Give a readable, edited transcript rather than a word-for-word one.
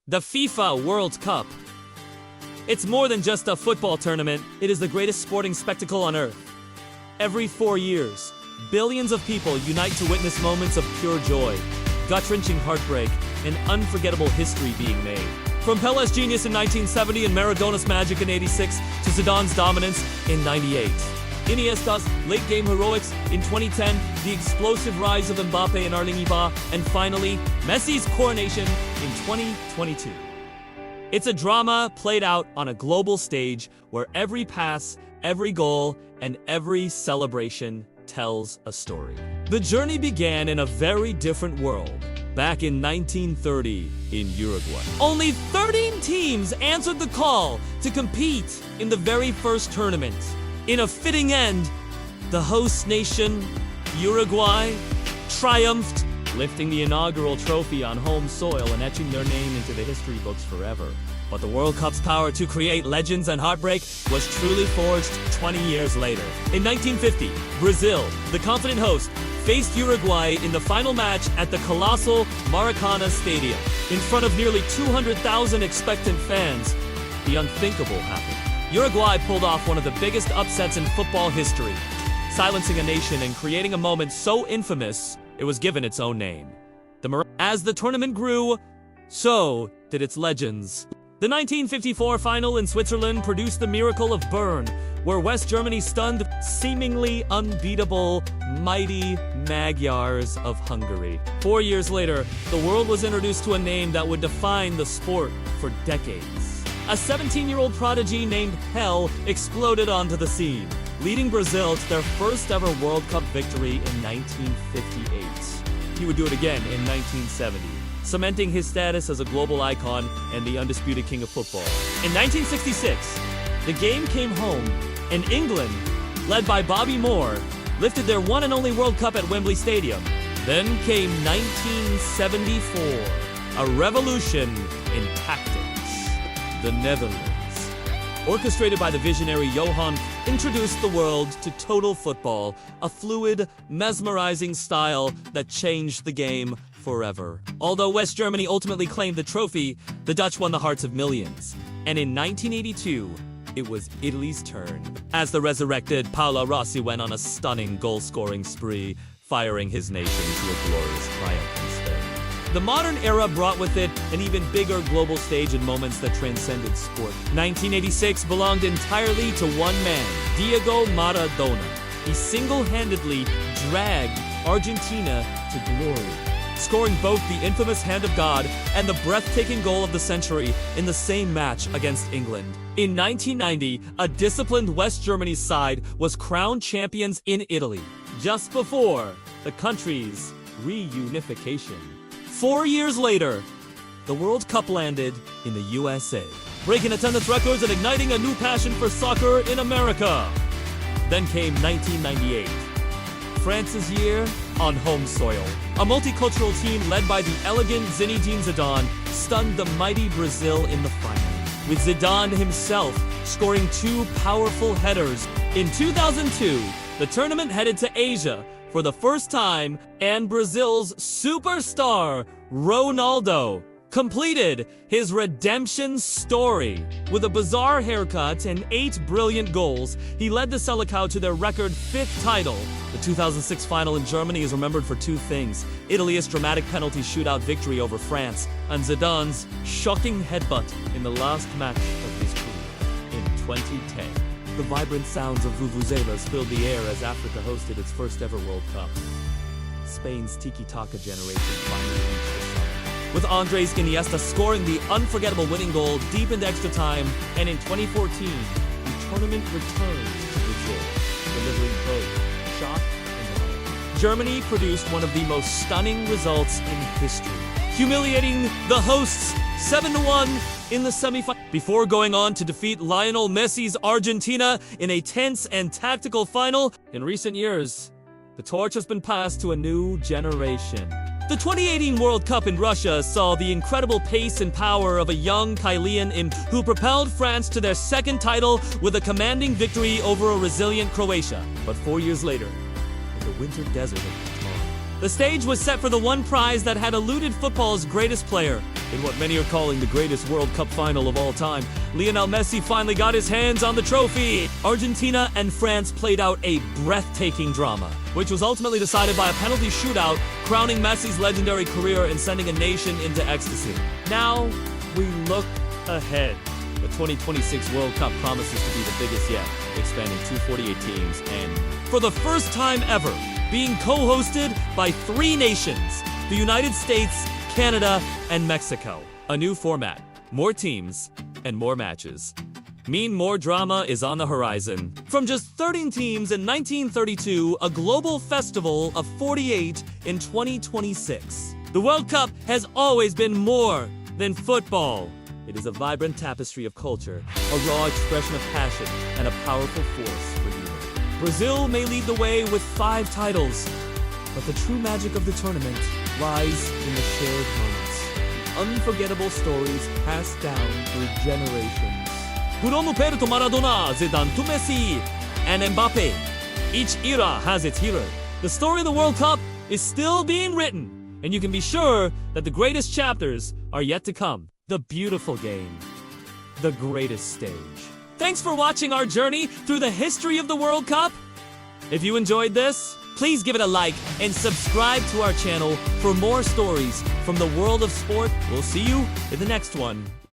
The FIFA World Cup. It's more than just a football tournament, it is the greatest sporting spectacle on earth. Every 4 years, billions of people unite to witness moments of pure joy, gut-wrenching heartbreak, and unforgettable history being made. From Pelé's genius in 1970 and Maradona's magic in 86 to Zidane's dominance in 98. Iniesta's late-game heroics in 2010, the explosive rise of Mbappé and Ronaldinho, and finally, Messi's coronation in 2022. It's a drama played out on a global stage where every pass, every goal, and every celebration tells a story. The journey began in a very different world, back in 1930 in Uruguay. Only 13 teams answered the call to compete in the very first tournament. In a fitting end, the host nation, Uruguay, triumphed, lifting the inaugural trophy on home soil and etching their name into the history books forever. But the World Cup's power to create legends and heartbreak was truly forged 20 years later. In 1950, Brazil, the confident host, faced Uruguay in the final match at the colossal Maracanã Stadium. In front of nearly 200,000 expectant fans, the unthinkable happened. Uruguay pulled off one of the biggest upsets in football history, silencing a nation and creating a moment so infamous, it was given its own name. As the tournament grew, so did its legends. The 1954 final in Switzerland produced the miracle of Bern, where West Germany stunned seemingly unbeatable, mighty Magyars of Hungary. 4 years later, the world was introduced to a name that would define the sport for decades. A 17-year-old prodigy named Pelé exploded onto the scene, leading Brazil to their first ever World Cup victory in 1958. He would do it again in 1970, cementing his status as a global icon and the undisputed king of football. In 1966, the game came home, and England, led by Bobby Moore, lifted their one and only World Cup at Wembley Stadium. Then came 1974, a revolution in tactics. The Netherlands, orchestrated by the visionary Johan, introduced the world to total football, a fluid, mesmerizing style that changed the game forever. Although West Germany ultimately claimed the trophy, the Dutch won the hearts of millions. And in 1982, it was Italy's turn, as the resurrected Paolo Rossi went on a stunning goal-scoring spree, firing his nation to a glorious triumph in Spain. The modern era brought with it an even bigger global stage and moments that transcended sport. 1986 belonged entirely to one man, Diego Maradona. He single-handedly dragged Argentina to glory, scoring both the infamous Hand of God and the breathtaking goal of the century in the same match against England. In 1990, a disciplined West Germany side was crowned champions in Italy, just before the country's reunification. 4 years later, the World Cup landed in the USA, breaking attendance records and igniting a new passion for soccer in America. Then came 1998, France's year on home soil. A multicultural team led by the elegant Zinedine Zidane stunned the mighty Brazil in the final, with Zidane himself scoring 2 powerful headers. In 2002, the tournament headed to Asia for the first time, and Brazil's superstar, Ronaldo, completed his redemption story. With a bizarre haircut and 8 brilliant goals, he led the Selecao to their record 5th title. The 2006 final in Germany is remembered for 2 things: Italy's dramatic penalty shootout victory over France, and Zidane's shocking headbutt in the last match of his career in 2010. The vibrant sounds of vuvuzelas filled the air as Africa hosted its first ever World Cup. Spain's tiki-taka generation finally reached the summit, with Andres Iniesta scoring the unforgettable winning goal deep into extra time, and in 2014, the tournament returned to Brazil, delivering both shock and awe. Germany produced one of the most stunning results in history, humiliating the hosts 7-1 in the semifinal, before going on to defeat Lionel Messi's Argentina in a tense and tactical final. In recent years, the torch has been passed to a new generation. The 2018 World Cup in Russia saw the incredible pace and power of a young Kylian Mbappé, who propelled France to their 2nd title with a commanding victory over a resilient Croatia. But 4 years later, in the winter desert of Qatar, The stage was set for the one prize that had eluded football's greatest player, In what many are calling the greatest World Cup final of all time, Lionel Messi finally got his hands on the trophy. Argentina and France played out a breathtaking drama, which was ultimately decided by a penalty shootout, crowning Messi's legendary career and sending a nation into ecstasy. Now, we look ahead. The 2026 World Cup promises to be the biggest yet, expanding to 48 teams and, for the first time ever, being co-hosted by 3 nations: the United States, Canada, and Mexico. A new format, more teams, and more matches mean more drama is on the horizon. From just 13 teams in 1932, a global festival of 48 in 2026. The World Cup has always been more than football. It is a vibrant tapestry of culture, a raw expression of passion, and a powerful force for unity. Brazil may lead the way with 5 titles, but the true magic of the tournament lies in the shared moments, the unforgettable stories passed down through generations. From Pelé to Maradona, Zidane to Messi, and Mbappé, each era has its hero. The story of the World Cup is still being written, and you can be sure that the greatest chapters are yet to come. The beautiful game, the greatest stage. Thanks for watching our journey through the history of the World Cup. If you enjoyed this, please give it a like and subscribe to our channel for more stories from the world of sport. We'll see you in the next one.